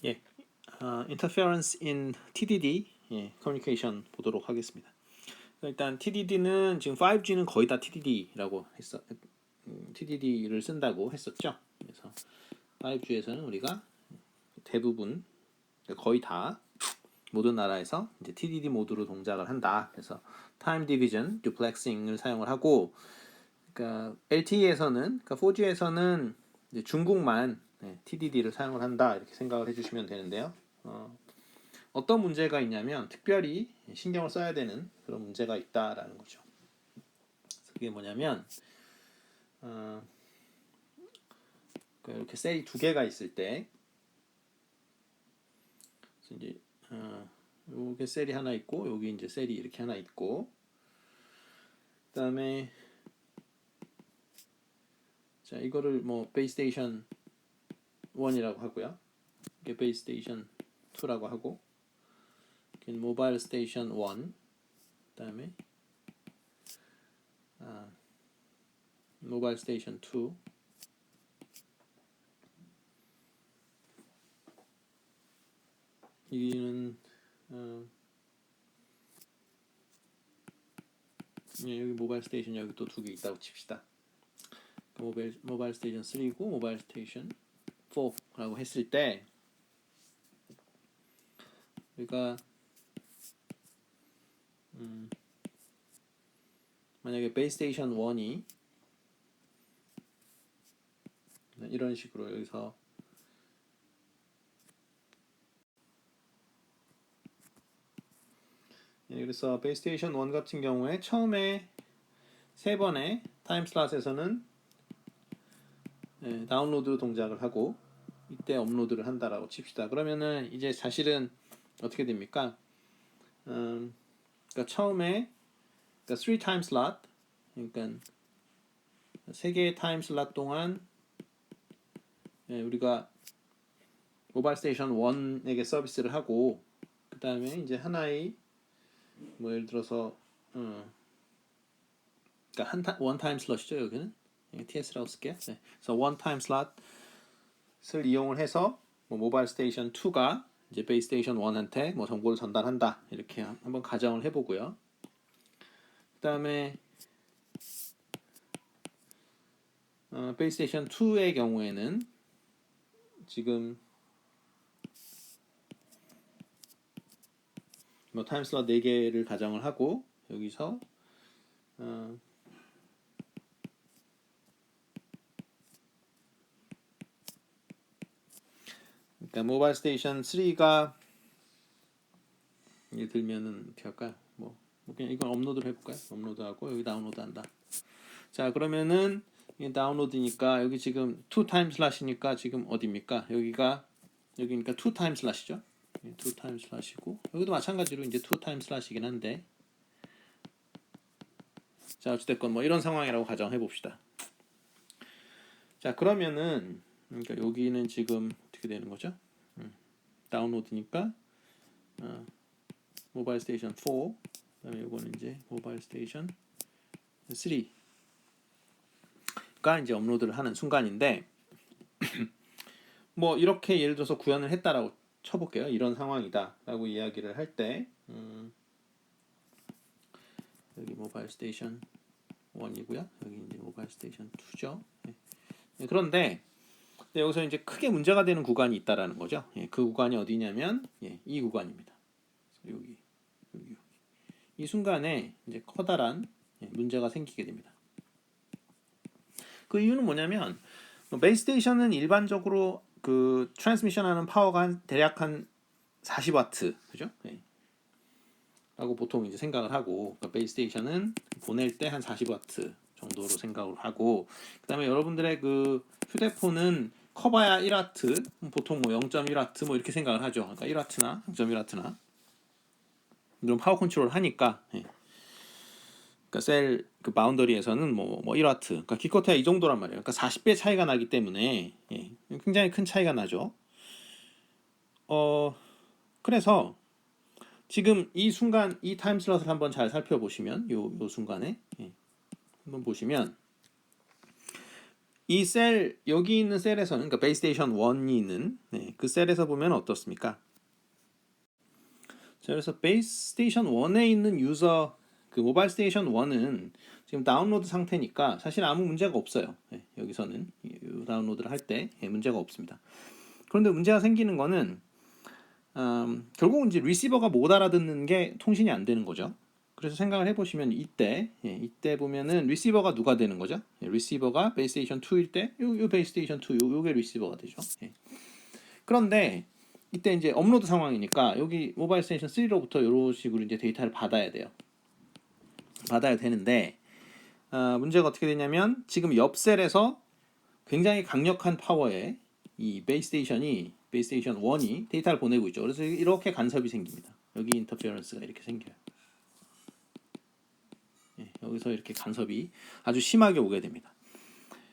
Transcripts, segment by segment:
예, interference in TDD communication 보도록 하겠습니다. 일단 TDD는 지금 5G는 거의 다 TDD라고 TDD를 쓴다고 했었죠. 그래서 5G에서는 우리가 대부분 거의 다 모든 나라에서 이제 TDD 모드로 동작을 한다. 그래서 time division, duplexing을 사용을 하고, 그러니까 LTE에서는, 그러니까 4G에서는 이제 중국만 TDD를 사용을 한다 이렇게 생각을 해주시면 되는데요. 어떤 문제가 있냐면 특별히 신경을 써야 되는 그런 문제가 있다라는 거죠. 그게 뭐냐면 이렇게 셀이 두 개가 있을 때 이제 요게 셀이 하나 있고 여기 이제 셀이 이렇게 하나 있고 그다음에 자 이거를 뭐 베이스 스테이션 1이라고 하고요. 이게 베이스 스테이션 2라고 하고 모바일 스테이션 1 그다음에 모바일 스테이션 2 여기는 여기 모바일 스테이션 여기 또 두 개 있다고 칩시다. 모바일 스테이션 3고 모바일 스테이션 4라고 했을 때 우리가 만약에 베이스 스테이션 1이 이런 식으로 여기서 그래서 베이스 스테이션 1 같은 경우에 처음에 세 번의 타임 슬롯에서는 다운로드 동작을 하고 이때 업로드를 한다라고 칩시다. 그러면은 이제 사실은 어떻게 됩니까? 그러니까 처음에 그러니까 3 타임 슬롯 그러니까 세 개의 타임 슬롯 동안 우리가 모바일 스테이션 1에게 서비스를 하고 그 다음에 이제 하나의 뭐 예를 들어서 그러니까 원 타임 슬롯이죠 여기는 TS라고 쓸게요. 네. 그래서 원 타임 슬롯을 이용을 해서 뭐 모바일 스테이션 2가 이제 베이스 스테이션 1한테 뭐 정보를 전달한다 이렇게 한번 가정을 해보고요. 그 다음에 베이스 스테이션 2의 경우에는 지금 뭐 타임 슬롯 4개를 가정을 하고 여기서 그러니까 모바일 스테이션 3가 이게 들면은 어떻게 할까요? 뭐 그냥 이건 업로드를 해볼까요? 업로드하고 여기 다운로드한다. 자 그러면은 이게 다운로드니까 여기 지금 2 타임 슬롯이니까 지금 어디입니까? 여기니까 2 타임 슬롯이죠. 2 타임 슬롯이고 여기도 마찬가지로 이제 2 타임 슬롯이긴 한데 자 어찌됐건 뭐 이런 상황이라고 가정해 봅시다. 자 그러면은 그러니까 여기는 지금 어떻게 되는 거죠? 다운로드니까 모바일 스테이션 4 그다음에 이거는 이제 모바일 스테이션 3가 이제 업로드를 하는 순간인데 뭐 이렇게 예를 들어서 구현을 했다라고 쳐볼게요. 이런 상황이다라고 이야기를 할 때 여기 모바일 스테이션 1이고요. 여기 이제 모바일 스테이션 2죠. 그런데 여기서 이제 크게 문제가 되는 구간이 있다라는 거죠. 그 구간이 어디냐면 이 구간입니다. 여기. 이 순간에 이제 커다란 문제가 생기게 됩니다. 그 이유는 뭐냐면 베이스 스테이션은 일반적으로 그 트랜스미션하는 파워가 대략 한 40와트 그죠? 라고 보통 이제 생각을 하고 그러니까 베이스 스테이션은 보낼 때 한 40와트 정도로 생각을 하고 그다음에 여러분들의 그 휴대폰은 커봐야 1와트 보통 뭐 0.1와트 뭐 이렇게 생각을 하죠. 그러니까 1와트나 0.1와트나 이런 파워 컨트롤을 하니까 그러니까 셀 그 바운더리에서는 뭐 1와트 그러니까 기껏해야 이 정도란 말이에요. 그러니까 40배 차이가 나기 때문에 굉장히 큰 차이가 나죠. 그래서 지금 이 순간 이 타임 슬롯을 한번 잘 살펴보시면 요 순간에 한번 보시면 이 셀 여기 있는 셀에서는 그러니까 베이스 스테이션 1이 있는 그 셀에서 보면 어떻습니까? 자, 그래서 베이스 스테이션 1에 있는 유저 그 모바일 스테이션 1은 지금 다운로드 상태니까 사실 아무 문제가 없어요. 여기서는 다운로드를 할 때 문제가 없습니다. 그런데 문제가 생기는 거는 결국은 이제 리시버가 못 알아듣는 게 통신이 안 되는 거죠. 그래서 생각을 해보시면 이때 보면은 리시버가 누가 되는 거죠? 리시버가 베이스 스테이션 2일 때 요 베이스 스테이션 2 요게 리시버가 되죠. 그런데 이때 이제 업로드 상황이니까 여기 모바일 스테이션 3로부터 이런 식으로 이제 데이터를 받아야 돼요. 받아야 되는데 문제가 어떻게 되냐면 지금 옆 셀에서 굉장히 강력한 파워의 이 베이스 스테이션 1이 데이터를 보내고 있죠. 그래서 이렇게 간섭이 생깁니다. 여기 인터페어런스가 이렇게 생겨요. 여기서 이렇게 간섭이 아주 심하게 오게 됩니다.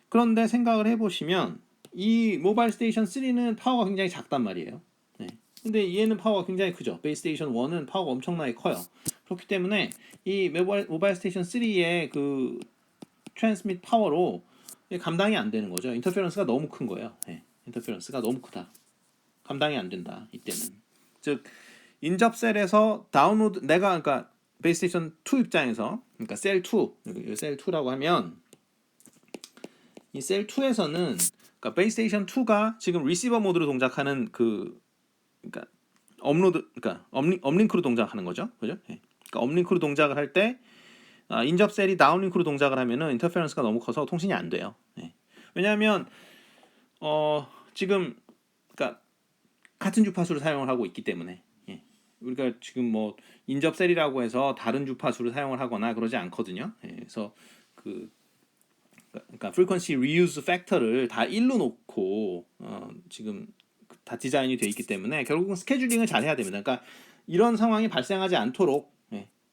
그런데 생각을 해보시면 이 모바일 스테이션 3는 파워가 굉장히 작단 말이에요. 근데 얘는 파워가 굉장히 크죠. 베이스 스테이션 1은 파워가 엄청나게 커요. 그렇기 때문에 이 모바일 스테이션 3의 그 트랜스밋 파워로 감당이 안 되는 거죠. 인터페런스가 너무 큰 거예요. 인터페런스가 너무 크다. 감당이 안 된다. 이때는. 즉 인접 셀에서 다운로드 내가 그러니까 베이스 스테이션 2 입장에서 그러니까 셀 2, 셀 2라고 하면 이 셀 2에서는 그러니까 베이스 스테이션 2가 지금 리시버 모드로 동작하는 그러니까 그러니까 업링크로 동작하는 거죠. 그죠? 그러니까 업링크로 동작을 할 때 인접 셀이 다운링크로 동작을 하면은 인터페런스가 너무 커서 통신이 안 돼요. 왜냐하면 지금 그러니까 같은 주파수를 사용을 하고 있기 때문에 우리가 지금 뭐 인접 셀이라고 해서 다른 주파수를 사용을 하거나 그러지 않거든요. 그래서 그러니까 frequency reuse factor를 다 1로 놓고 지금 다 디자인이 돼 있기 때문에 결국은 스케줄링을 잘 해야 됩니다. 그러니까 이런 상황이 발생하지 않도록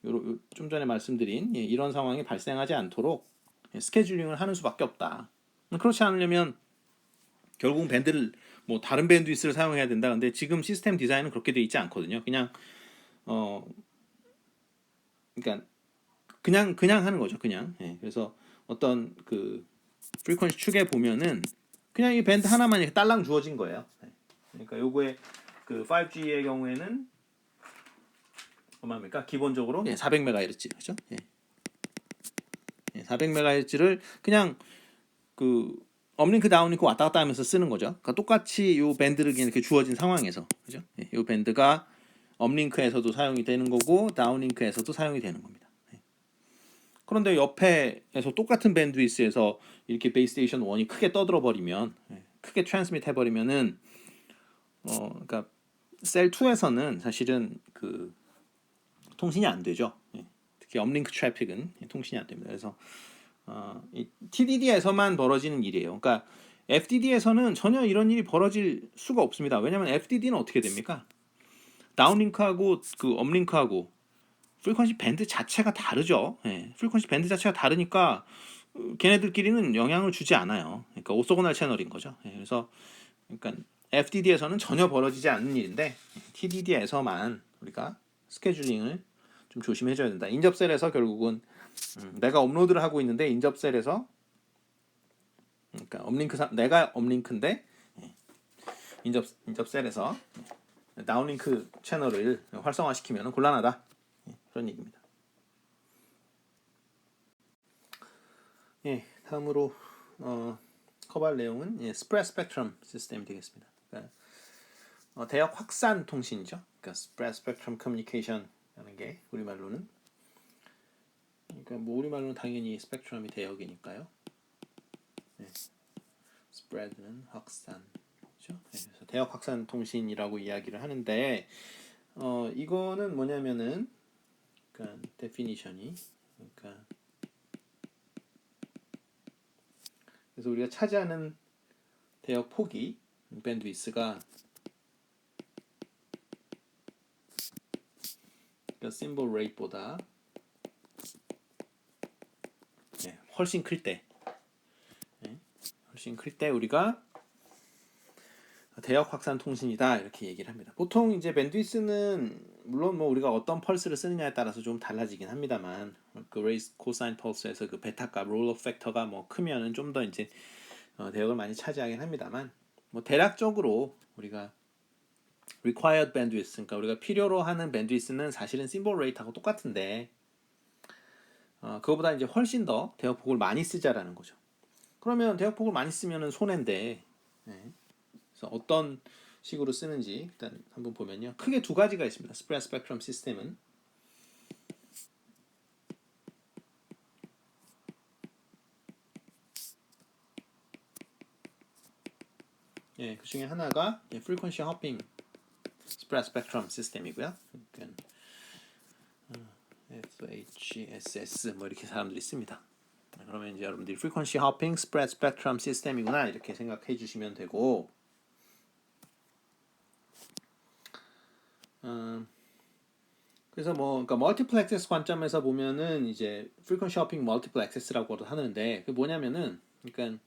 좀 전에 말씀드린 이런 상황이 발생하지 않도록 스케줄링을 하는 수밖에 없다. 그렇지 않으려면 결국은 밴드를 뭐 다른 밴드위스를 사용해야 된다. 근데 지금 시스템 디자인은 그렇게 돼 있지 않거든요. 그냥 그러니까 그냥 하는 거죠. 그냥. 그래서 어떤 그 프리퀀시 축에 보면은 그냥 이 밴드 하나만 이렇게 딸랑 주어진 거예요. 그러니까 요거에 그 5G의 경우에는 얼마입니까? 기본적으로 400MHz 그렇죠? 400MHz를 그냥 그 업링크 다운링크 왔다 갔다 하면서 쓰는 거죠. 그러니까 똑같이 요 밴드를 이렇게 주어진 상황에서 그죠? 요 밴드가 업링크에서도 사용이 되는 거고 다운링크에서도 사용이 되는 겁니다. 그런데 옆에서 똑같은 밴드위스에서 이렇게 베이스 스테이션 1이 크게 떠들어 버리면 크게 트랜스밋 해 버리면은 그러니까 셀 2에서는 사실은 그 통신이 안 되죠. 특히 업링크 트래픽은 통신이 안 됩니다. 그래서 이 TDD에서만 벌어지는 일이에요. 그러니까 FDD에서는 전혀 이런 일이 벌어질 수가 없습니다. 왜냐하면 FDD는 어떻게 됩니까? 다운링크하고 그 업링크하고 프리퀀시 밴드 자체가 다르죠. 프리퀀시 밴드 자체가 다르니까 걔네들끼리는 영향을 주지 않아요. 그러니까 오소고날 채널인 거죠. 그래서 그러니까 FDD에서는 전혀 벌어지지 않는 일인데 TDD에서만 우리가 스케줄링을 좀 조심해줘야 된다. 인접셀에서 결국은 내가 업로드를 하고 있는데 인접셀에서 그러니까 내가 업링크인데 인접셀에서 다운링크 채널을 활성화시키면 곤란하다. 그런 얘기입니다. 다음으로 커버할 내용은 스프레드 스펙트럼 시스템이 되겠습니다. 그러니까 대역 확산 통신이죠. 그러니까 스프레드 스펙트럼 커뮤니케이션이라는 게 우리말로는 그러니까 뭐 우리말로는 당연히 스펙트럼이 대역이니까요. 스프레드는 확산. 그렇죠? 그래서 대역 확산 통신이라고 이야기를 하는데 이거는 뭐냐면은 그러니까 데피니션이 그러니까 그래서 우리가 차지하는 대역 폭이 밴드위스가 그러니까 심볼 레이트보다 훨씬 클 때 우리가 대역 확산 통신이다 이렇게 얘기를 합니다. 보통 이제 밴드위스는 물론 뭐 우리가 어떤 펄스를 쓰느냐에 따라서 좀 달라지긴 합니다만 그 레이스 코사인 펄스에서 그 베타값 롤업 팩터가 뭐 크면은 좀 더 이제 대역을 많이 차지하긴 합니다만 뭐 대략적으로 우리가 required bandwidth 그러니까 우리가 필요로 하는 밴드위스는 사실은 symbol rate하고 똑같은데 그거보다 이제 훨씬 더 대역폭을 많이 쓰자라는 거죠. 그러면 대역폭을 많이 쓰면은 손해인데 그래서 어떤 식으로 쓰는지 일단 한번 보면요. 크게 두 가지가 있습니다. 스프레드 스펙트럼 시스템은 그 중에 하나가 frequency hopping 스프레드 스펙트럼 시스템이고요. 그러니까 FHSS 뭐 이렇게 사람들이 씁니다. 그러면 이제 여러분들이 frequency hopping spread spectrum 시스템이구나 이렇게 생각해 주시면 되고 그래서 뭐 그러니까 멀티플 액세스 관점에서 보면은 이제 frequency hopping multiple access라고도 하는데 그게 뭐냐면은 그러니까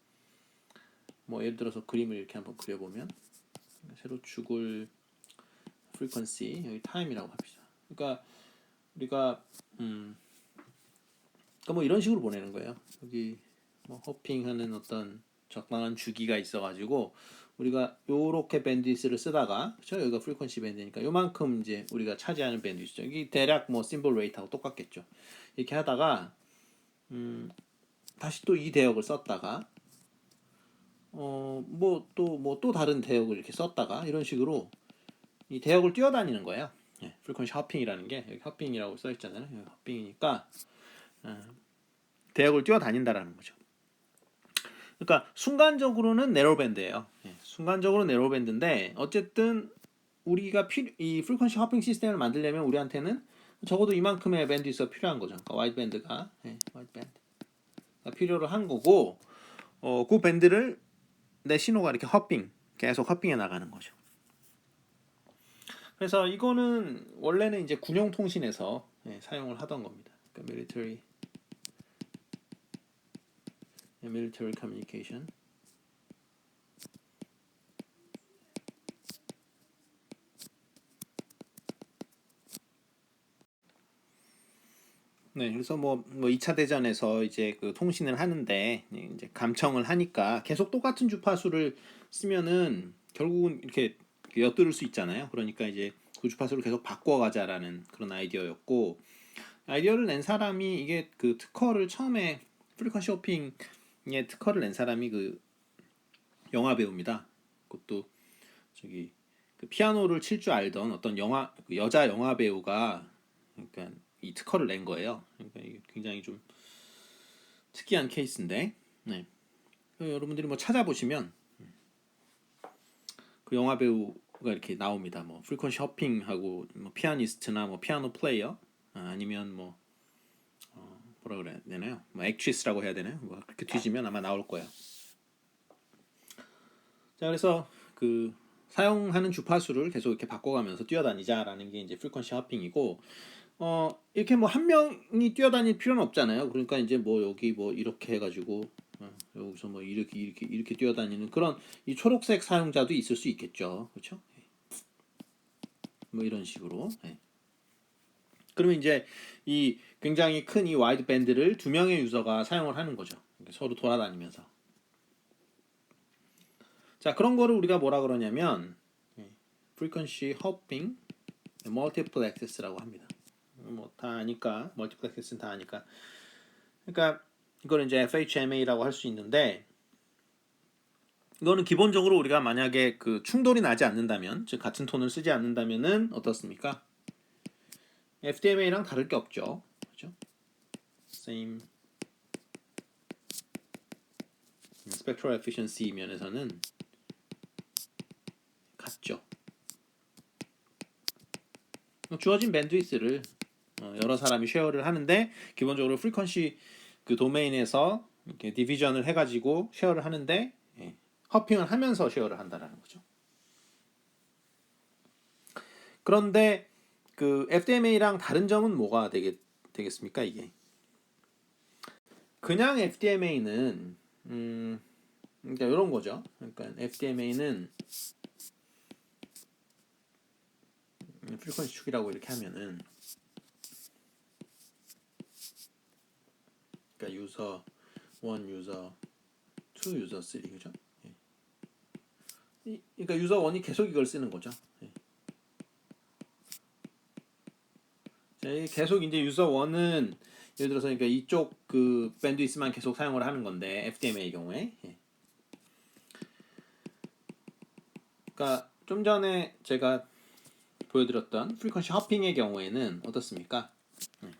뭐 예를 들어서 그림을 이렇게 한번 그려보면 세로 축을 frequency 여기 time이라고 합시다. 그러니까 우리가 그러니까 뭐 이런 식으로 보내는 거예요. 여기 뭐 호핑하는 어떤 적당한 주기가 있어가지고 우리가 요렇게 밴드위스를 쓰다가 그렇죠? 여기가 프리퀀시 밴드니까 요만큼 이제 우리가 차지하는 밴드위스죠. 여기 대략 뭐 심볼 레이트하고 똑같겠죠. 이렇게 하다가 다시 또 이 대역을 썼다가 또 다른 대역을 이렇게 썼다가 이런 식으로 이 대역을 뛰어다니는 거예요. 프리퀀시 허핑이라는 게 여기 허핑이라고 써 있잖아요. 여기 허핑이니까 대역을 뛰어다닌다라는 거죠. 그러니까 순간적으로는 네로밴드예요. 순간적으로 네로밴드인데 어쨌든 우리가 이 프리퀀시 허핑 시스템을 만들려면 우리한테는 적어도 이만큼의 밴드위스가 필요한 거죠. 그러니까 와이드밴드가 와이드밴드가 필요로 한 거고 그 밴드를 내 신호가 이렇게 계속 허핑해 나가는 거죠. 그래서 이거는 원래는 이제 군용 통신에서 사용을 하던 겁니다. 그러니까 military communication. 네, 그래서 뭐 2차 대전에서 이제 그 통신을 하는데 이제 감청을 하니까 계속 똑같은 주파수를 쓰면은 결국은 이렇게 엿들을 수 있잖아요. 그러니까 이제 그 주파수를 계속 바꿔가자라는 그런 아이디어였고 아이디어를 낸 사람이 이게 그 특허를 처음에 프리퀀시 호핑의 특허를 낸 사람이 그 영화 배우입니다. 그것도 저기 그 피아노를 칠 줄 알던 어떤 그 여자 영화 배우가 그러니까 이 특허를 낸 거예요. 그러니까 이게 굉장히 좀 특이한 케이스인데, 여러분들이 뭐 찾아보시면 그 영화 배우가 이렇게 나옵니다. 뭐 프리퀀시 허핑하고 뭐 피아니스트나 뭐 피아노 플레이어 아니면 뭐 뭐라 그래야 되나요? 뭐 액트리스라고 해야 되나요? 뭐 그렇게 뒤지면 아마 나올 거예요. 자, 그래서 그 사용하는 주파수를 계속 이렇게 바꿔가면서 뛰어다니자라는 게 이제 프리퀀시 허핑이고 이렇게 뭐 한 명이 뛰어다닐 필요는 없잖아요. 그러니까 이제 뭐 여기 뭐 이렇게 해가지고 여기서 뭐 이렇게 뛰어다니는 그런 이 초록색 사용자도 있을 수 있겠죠. 그렇죠? 뭐 이런 식으로. 그러면 이제 이 굉장히 큰 이 와이드 밴드를 두 명의 유저가 사용을 하는 거죠. 서로 돌아다니면서. 자, 그런 거를 우리가 뭐라 그러냐면 frequency hopping multiple access라고 합니다. 뭐 다 아니까 multiple access는 다 아니까. 그러니까 이거는 이제 FHMA라고 할 수 있는데 이거는 기본적으로 우리가 만약에 그 충돌이 나지 않는다면 즉 같은 톤을 쓰지 않는다면은 어떻습니까? FDMA랑 다를 게 없죠. 그렇죠? Same spectral efficiency 면에서는 같죠. 주어진 밴드위스를 여러 사람이 쉐어를 하는데 기본적으로 프리퀀시 그 도메인에서 이렇게 디비전을 해가지고 쉐어를 하는데 허핑을 하면서 쉐어를 한다라는 거죠. 그런데 그 FDMA랑 다른 점은 뭐가 되겠습니까 이게? 그냥 FDMA는 그러니까 이런 거죠. 그러니까 FDMA는 프리퀀시 축이라고 이렇게 하면은 그러니까 유저 1, 유저 to user 3 그죠? 그러니까 유저 1이 계속 이걸 쓰는 거죠. 자, 계속 이제 유저 1은 예를 들어서 그러니까 이쪽 그 밴드위스만 계속 사용을 하는 건데 FDMA의 경우에. 그러니까 좀 전에 제가 보여드렸던 프리퀀시 허핑의 경우에는 어떻습니까?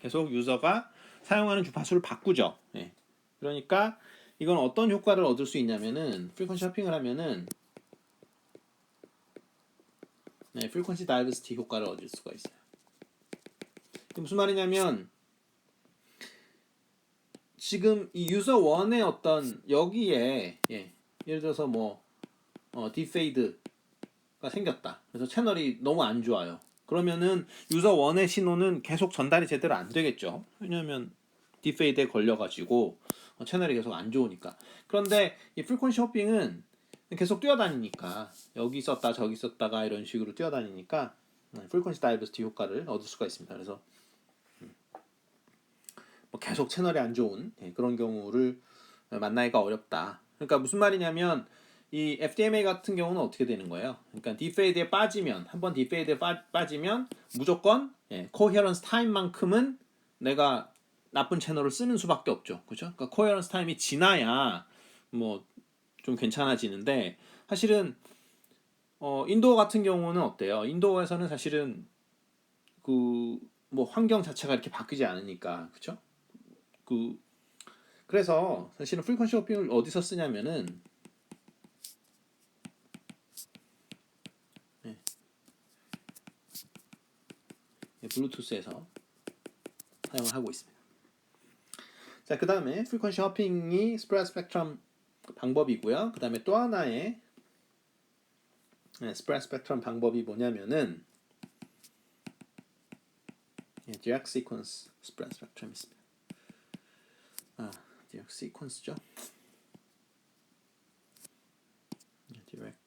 계속 유저가 사용하는 주파수를 바꾸죠. 그러니까 이건 어떤 효과를 얻을 수 있냐면은 프리퀀시 허핑을 하면은 프리퀀시 다이버시티 효과를 얻을 수가 있어요. 무슨 말이냐면 지금 이 유저 1의 어떤 여기에 예를 들어서 뭐 디페이드가 생겼다. 그래서 채널이 너무 안 좋아요. 그러면은 유저 1의 신호는 계속 전달이 제대로 안 되겠죠. 왜냐하면 디페이드에 걸려가지고 채널이 계속 안 좋으니까. 그런데 이 프리퀀시 호핑은 계속 뛰어다니니까 여기 있었다 저기 있었다가 이런 식으로 뛰어다니니까 프리퀀시 다이버시티 효과를 얻을 수가 있습니다. 그래서 계속 채널이 안 좋은 그런 경우를 만나기가 어렵다. 그러니까 무슨 말이냐면 이 FDMA 같은 경우는 어떻게 되는 거예요? 그러니까 디페이드에 빠지면 한번 디페이드에 빠지면 무조건 코헤런스 타임만큼은 내가 나쁜 채널을 쓰는 수밖에 없죠. 그렇죠? 그러니까 코헤런스 타임이 지나야 뭐 좀 괜찮아지는데 사실은 인도어 같은 경우는 어때요? 인도어에서는 사실은 그 뭐 환경 자체가 이렇게 바뀌지 않으니까 그렇죠? 그래서 사실은 프리퀀시 호핑을 어디서 쓰냐면은 블루투스에서 사용을 하고 있습니다. 자, 그 다음에 프리퀀시 호핑이 스프레드 스펙트럼 방법이고요. 그 다음에 또 하나의 스프레드 스펙트럼 방법이 뭐냐면은 디렉트 시퀀스 스프레드 스펙트럼이 있습니다. 디렉트 시퀀스죠. 디렉트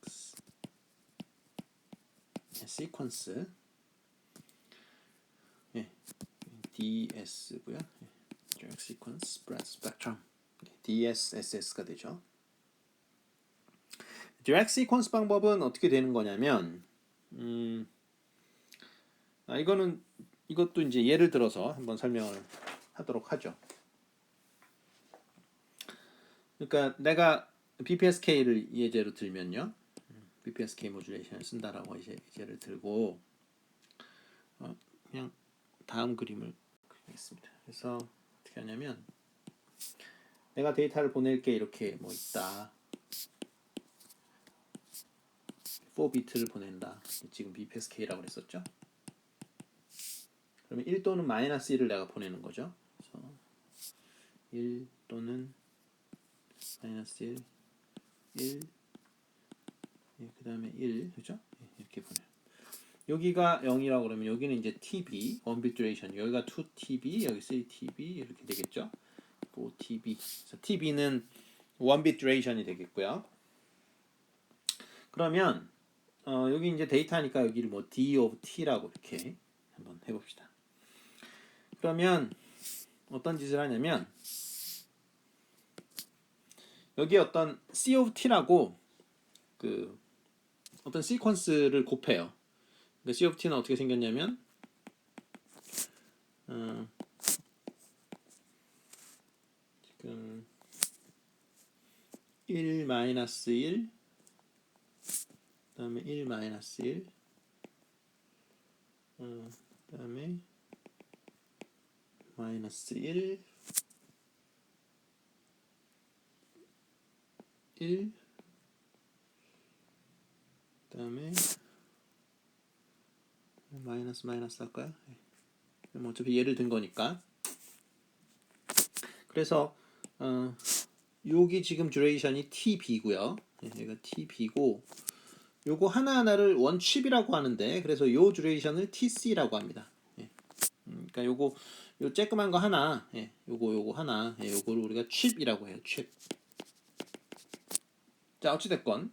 시퀀스 DS고요. 디렉트 시퀀스 스프레드 스펙트럼 DSSS가 되죠. 디렉트 시퀀스 방법은 어떻게 되는 거냐면 이것도 이제 예를 들어서 한번 설명을 하도록 하죠. 그러니까 내가 BPSK를 예제로 들면요. BPSK 모듈레이션을 쓴다라고 예제를 들고 그냥 다음 그림을 그리겠습니다. 그래서 어떻게 하냐면 내가 데이터를 보낼 게 이렇게 뭐 있다. 4비트를 보낸다. 지금 BPSK라고 그랬었죠. 그러면 1 또는 마이너스 1을 내가 보내는 거죠. 그래서 1 또는 마이너스 1, 1, 그 다음에 1, 그죠? 이렇게 보내요. 여기가 0이라고 그러면 여기는 이제 TB, 원빗 듀레이션, 여기가 2TB, 여기 3TB 이렇게 되겠죠? 4TB. 그래서 TB는 원빗 듀레이션이 되겠고요. 그러면 여기 이제 데이터니까 여기를 뭐 D of T라고 이렇게 한번 해봅시다. 그러면 어떤 짓을 하냐면 여기 어떤 C of T라고 그 어떤 시퀀스를 곱해요. 그러니까 C of T는 어떻게 생겼냐면 지금 1 마이너스 1 그다음에 1 마이너스 1 그다음에 마이너스 1 1 그다음에 마이너스 할까요? 뭐 어차피 예를 든 거니까. 그래서 여기 지금 듀레이션이 TB고요. 얘가 TB고 요거 하나하나를 원칩이라고 하는데 그래서 요 듀레이션을 TC라고 합니다. 그러니까 요거 요 쬐끄만 거 하나, 요거 하나, 요거를 우리가 칩이라고 해요. 칩. 자, 어찌 됐건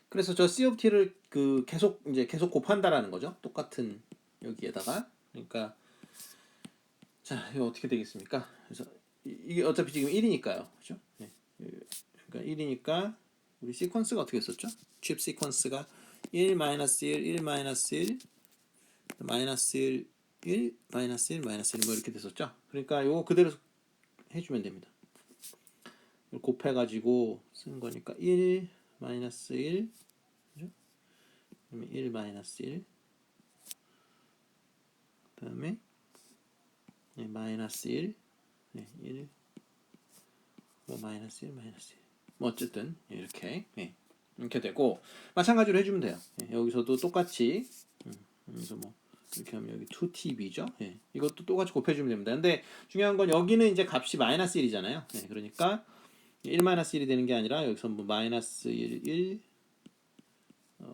그래서 저 C of T를 그 계속 곱한다라는 거죠. 똑같은 여기에다가 그러니까 자, 이거 어떻게 되겠습니까? 그래서 이게 어차피 지금 1이니까요. 그죠? 예. 그러니까 1이니까 우리 시퀀스가 어떻게 썼죠? 칩 시퀀스가 1 마이너스 1 1 마이너스 1 마이너스 1 1 마이너스 1 마이너스 1 뭐 이렇게 됐었죠? 그러니까 요거 그대로 해주면 됩니다. 곱해가지고 쓰는 거니까 1 마이너스 1 그죠? 그다음에 1 마이너스 1 그다음에 마이너스 1 1 뭐 마이너스 1 마이너스 1 뭐 어쨌든 이렇게 이렇게 되고 마찬가지로 해주면 돼요. 여기서도 똑같이 여기서 뭐 이렇게 하면 여기 2tb죠. 이것도 똑같이 곱해주면 됩니다. 근데 중요한 건 여기는 이제 값이 마이너스 1이잖아요. 그러니까 1 마이너스 1이 되는 게 아니라 여기서 뭐 마이너스 1 1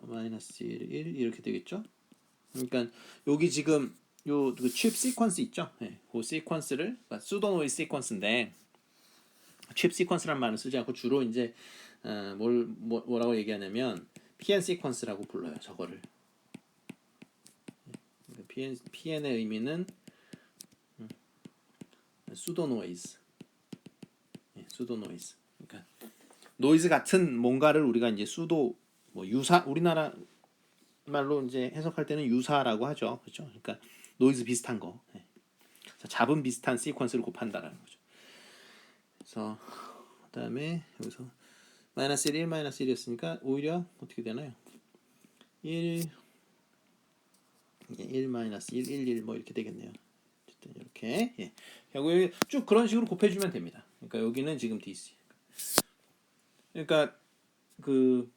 마이너스 1 1 이렇게 되겠죠. 그러니까 여기 지금 요 칩 시퀀스 있죠. 그 시퀀스를 그러니까 수도노이즈 시퀀스인데 칩 시퀀스란 말은 쓰지 않고 주로 이제 뭐라고 얘기하냐면 PN 시퀀스라고 불러요. 저거를. PN의 의미는 수도 노이즈. 수도 노이즈. 그러니까 노이즈 같은 뭔가를 우리가 이제 수도 뭐 유사 우리나라 말로 이제 해석할 때는 유사라고 하죠. 그렇죠? 그러니까 노이즈 비슷한 거. 잡음 비슷한 시퀀스를 곱한다라는 거죠. 그래서 그다음에 여기서 마이너스 1 1 마이너스 1이었으니까 오히려 어떻게 되나요? 1 1 마이너스 1 1 1 뭐 이렇게 되겠네요. 어쨌든 이렇게 결국에 쭉 그런 식으로 곱해주면 됩니다. 그러니까 여기는 지금 DC. 그러니까 그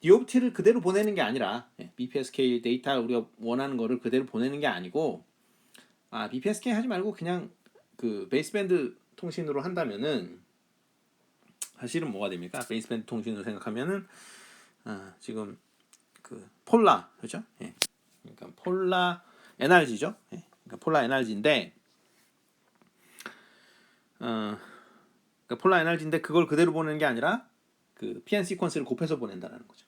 DOT를 그대로 보내는 게 아니라 BPSK 데이터 우리가 원하는 거를 그대로 보내는 게 아니고 BPSK 하지 말고 그냥 그 베이스밴드 통신으로 한다면은 사실은 뭐가 됩니까? 베이스밴드 통신으로 생각하면은 지금 그 폴라 그죠? 그러니까 폴라 NRG죠. 그러니까 폴라 NRG인데 그러니까 폴라 NRG인데 그걸 그대로 보내는 게 아니라 그 PN 시퀀스를 곱해서 보낸다는 거죠.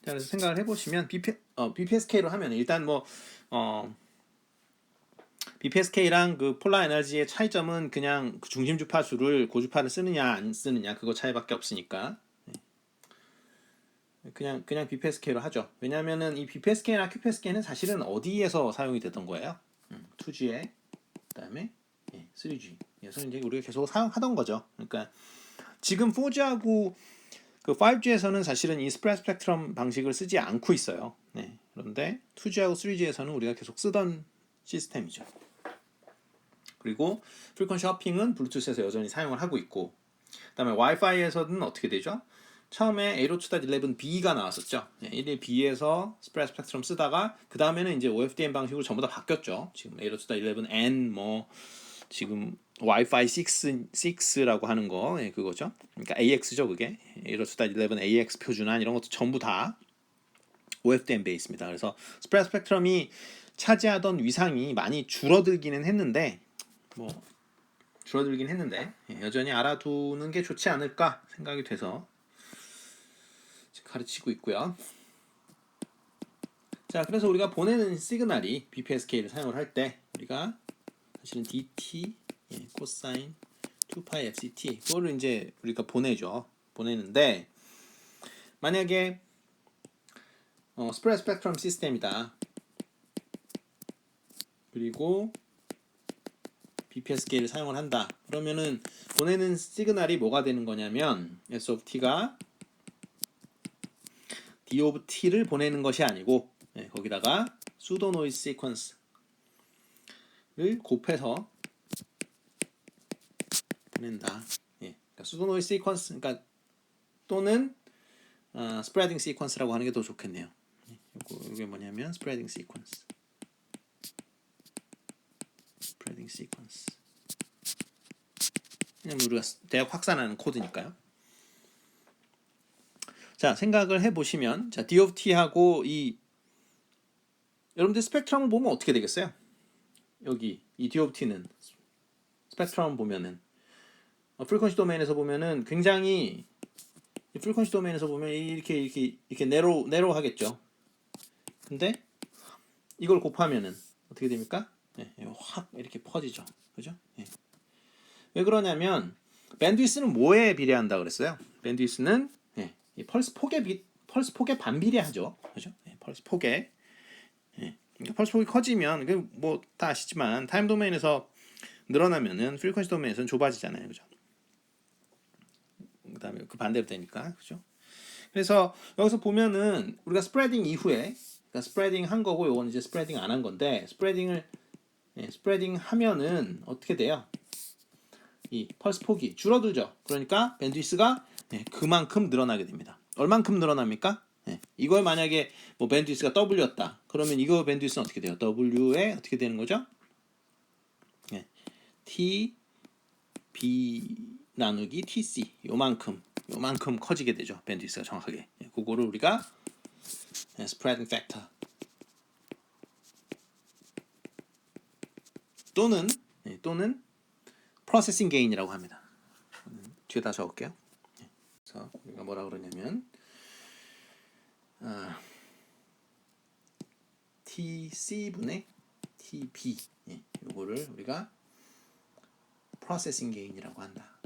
자, 그래서 생각을 해보시면 BPSK로 하면 일단 뭐 BPSK랑 그 폴라 에너지의 차이점은 그냥 그 중심 주파수를 고주파를 쓰느냐 안 쓰느냐 그거 차이밖에 없으니까 그냥 BPSK로 하죠. 왜냐하면은 이 BPSK나 QPSK는 사실은 어디에서 사용이 되던 거예요? 2G에 그다음에 3G. 그래서 이제 우리가 계속 사용하던 거죠. 그러니까 지금 4G하고 그 5G에서는 사실은 이 스프레드 스펙트럼 방식을 쓰지 않고 있어요. 그런데 2G하고 3G에서는 우리가 계속 쓰던 시스템이죠. 그리고 프리퀀시 허핑은 블루투스에서 여전히 사용을 하고 있고 그다음에 와이파이에서는 어떻게 되죠? 처음에 802.11b가 나왔었죠. 11b에서 스프레드 스펙트럼 쓰다가 그 다음에는 이제 OFDM 방식으로 전부 다 바뀌었죠. 지금 802.11n 뭐 지금 와이파이 6라고 하는 거 그거죠. 그러니까 AX죠 그게 802.11 AX 표준안 이런 것도 전부 다 OFDM 베이스입니다. 그래서 스프레드 스펙트럼이 차지하던 위상이 많이 줄어들기는 했는데 여전히 알아두는 게 좋지 않을까 생각이 돼서 가르치고 있고요. 자, 그래서 우리가 보내는 시그널이 BPSK를 사용을 할 때 우리가 사실은 DT 코사인 2파이 FCT 그거를 이제 우리가 보내는데 만약에 스프레드 스펙트럼 시스템이다. 그리고 BPSK를 사용을 한다. 그러면은 보내는 시그널이 뭐가 되는 거냐면 S of T가 D of T를 보내는 것이 아니고 거기다가 pseudo noise sequence를 곱해서 보낸다. 그러니까 pseudo noise sequence 그러니까 또는 spreading sequence라고 하는 게 더 좋겠네요. 이게 뭐냐면 spreading sequence. 왜냐면 우리가 대역 확산하는 코드니까요. 자, 생각을 해보시면 자, D of T하고 여러분들 스펙트럼을 보면 어떻게 되겠어요? 여기 이 D of T는 스펙트럼 보면은 프리퀀시 도메인에서 보면은 굉장히 프리퀀시 도메인에서 보면 이렇게 내로 하겠죠. 근데 이걸 곱하면은 어떻게 됩니까? 확 이렇게 퍼지죠. 그죠? 왜 그러냐면 밴드위스는 뭐에 비례한다 그랬어요? 밴드위스는 이 펄스 폭에 반비례하죠. 그죠? 펄스 폭에. 그러니까 펄스 폭이 커지면 뭐 다 아시지만 타임 도메인에서 늘어나면은 프리퀀시 도메인에서는 좁아지잖아요. 그죠? 그다음에 그 반대로 되니까. 그죠? 그래서 여기서 보면은 우리가 스프레딩 이후에 그러니까 스프레딩 한 거고 요건 이제 스프레딩 안 한 건데 스프레딩 하면은 어떻게 돼요? 이 펄스 폭이 줄어들죠. 그러니까 밴드위스가 그만큼 늘어나게 됩니다. 얼만큼 늘어납니까? 이걸 만약에 뭐 밴드위스가 W였다. 그러면 이거 밴드위스는 어떻게 돼요? W에 어떻게 되는 거죠? T B 나누기 TC 요만큼 커지게 되죠. 밴드위스가 정확하게. 그거를 우리가 스프레딩 팩터 또는 프로세싱 게인이라고 합니다. 뒤에다 적을게요. 그래서 우리가 뭐라 그러냐면 TC분의 TB 요거를 우리가 프로세싱 게인이라고 한다.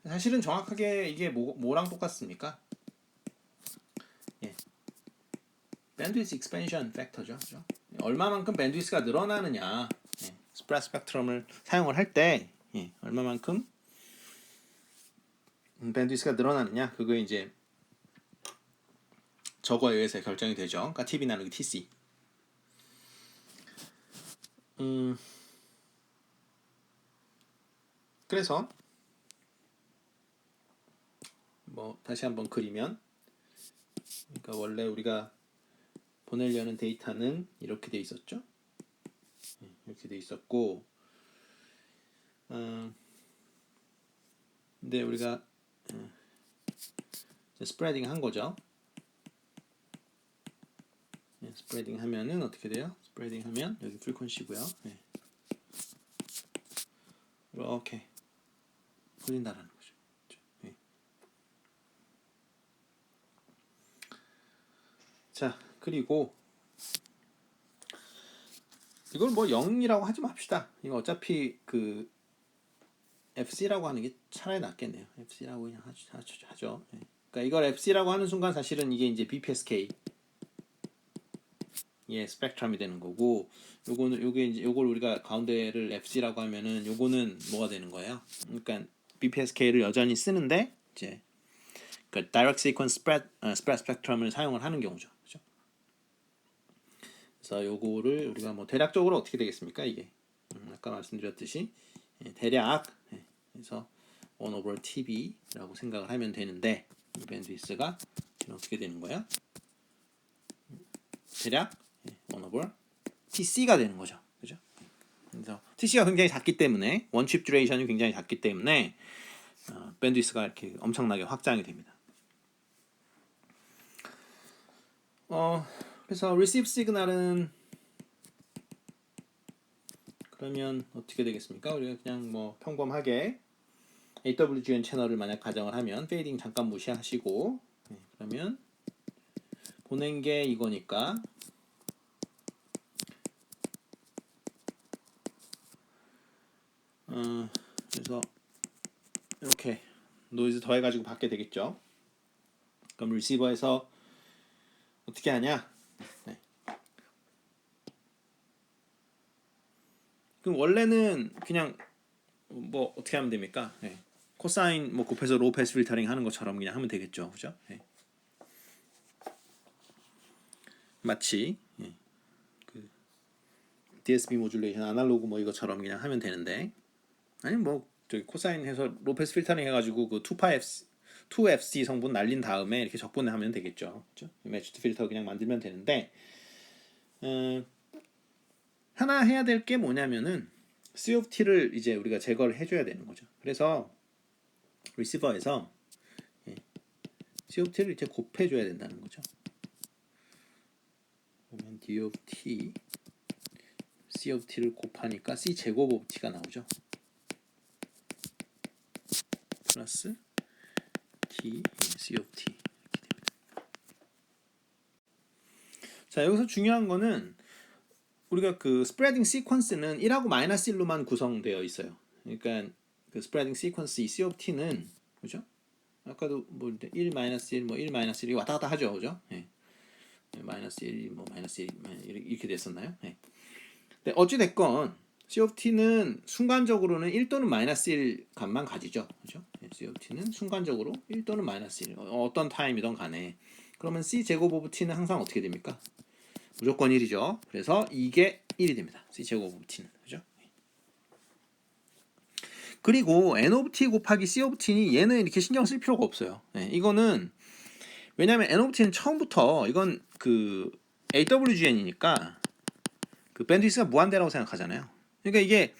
사실은 정확하게 이게 뭐랑 똑같습니까? 밴드위스 익스펜션 팩터죠. 그죠? 얼마만큼 밴드위스가 늘어나느냐 스프레드 스펙트럼을 사용을 할 때 얼마만큼 밴드위스가 늘어나느냐 그거에 이제 저거에 의해서 결정이 되죠. 그러니까 TB 나누기 TC. 그래서 뭐 다시 한번 그리면 그러니까 원래 우리가 보내려는 데이터는 이렇게 돼 있었죠. 이렇게 돼 있었고 근데 우리가 스프레딩 한 거죠. 스프레딩 하면은 어떻게 돼요? 스프레딩 하면 여기 프리퀀시고요. 이렇게 퍼진다라는 거죠. 자, 그리고 이걸 뭐 0이라고 하지 맙시다. 이거 어차피 그 FC라고 하는 게 차라리 낫겠네요. FC라고 그냥 하죠. 그러니까 이걸 FC라고 하는 순간 사실은 이게 이제 BPSK 스펙트럼이 되는 거고 요걸 우리가 가운데를 FC라고 하면은 요거는 뭐가 되는 거예요? 그러니까 BPSK를 여전히 쓰는데 이제 그 Direct Sequence Spread Spectrum을 사용을 하는 경우죠. 그렇죠? 그래서 요거를 우리가 뭐 대략적으로 어떻게 되겠습니까? 이게 아까 말씀드렸듯이 대략 그래서 1 over TB라고 생각을 하면 되는데 이 밴드위스가 어떻게 되는 거야? 대략 1 over TC가 되는 거죠. 그죠? 그래서 TC가 굉장히 작기 때문에 원칩 듀레이션이 굉장히 작기 때문에 밴드위스가 이렇게 엄청나게 확장이 됩니다. 그래서 receive 시그널은 그러면 어떻게 되겠습니까? 우리가 그냥 뭐 평범하게 AWGN 채널을 만약 가정을 하면 페이딩 잠깐 무시하시고 그러면 보낸 게 이거니까 그래서 이렇게 노이즈 더해가지고 받게 되겠죠. 그럼 리시버에서 어떻게 하냐? 그럼 원래는 그냥 뭐 어떻게 하면 됩니까? 코사인 뭐 곱해서 로우 패스 필터링 하는 것처럼 그냥 하면 되겠죠, 그죠? 마치 그 DSP 모듈레이션 아날로그 뭐 이것처럼 그냥 하면 되는데 아니 뭐 저기 코사인 해서 로우 패스 필터링 해가지고 그 2FC 성분 날린 다음에 이렇게 적분하면 되겠죠, 그죠? 매치드 필터 그냥 만들면 되는데 하나 해야 될 게 뭐냐면은 C of T를 이제 우리가 제거를 해줘야 되는 거죠. 그래서 리시버에서 C of T를 이제 곱해줘야 된다는 거죠. 그러면 D of T, C of T를 곱하니까 C 제곱 of T가 나오죠. 플러스 T, C of T 이렇게 됩니다. 자, 여기서 중요한 거는 우리가 그 스프레딩 시퀀스는 1하고 마이너스 1로만 구성되어 있어요. 그러니까 그 스프레딩 시퀀스 이 C of t는 그죠? 아까도 뭐 1 마이너스 1 뭐 1 마이너스 1이 왔다 갔다 하죠. 그죠? 예. 마이너스 1 뭐 마이너스 1 이렇게 됐었나요? 예. 근데 어찌 됐건 C of t는 순간적으로는 1 또는 마이너스 1 값만 가지죠. 그죠? C of t는 순간적으로 1 또는 마이너스 1 어떤 타임이든 간에 그러면 C 제곱 오브 t는 항상 어떻게 됩니까? 무조건 1이죠. 그래서 이게 1이 됩니다. C 제곱 오브 t는. 그죠? 그리고 n of t 곱하기 c of t니 얘는 이렇게 신경 쓸 필요가 없어요. 네, 이거는 왜냐면 n of t는 처음부터 이건 그 AWGN이니까 그 밴드위스가 무한대라고 생각하잖아요. 그러니까 이게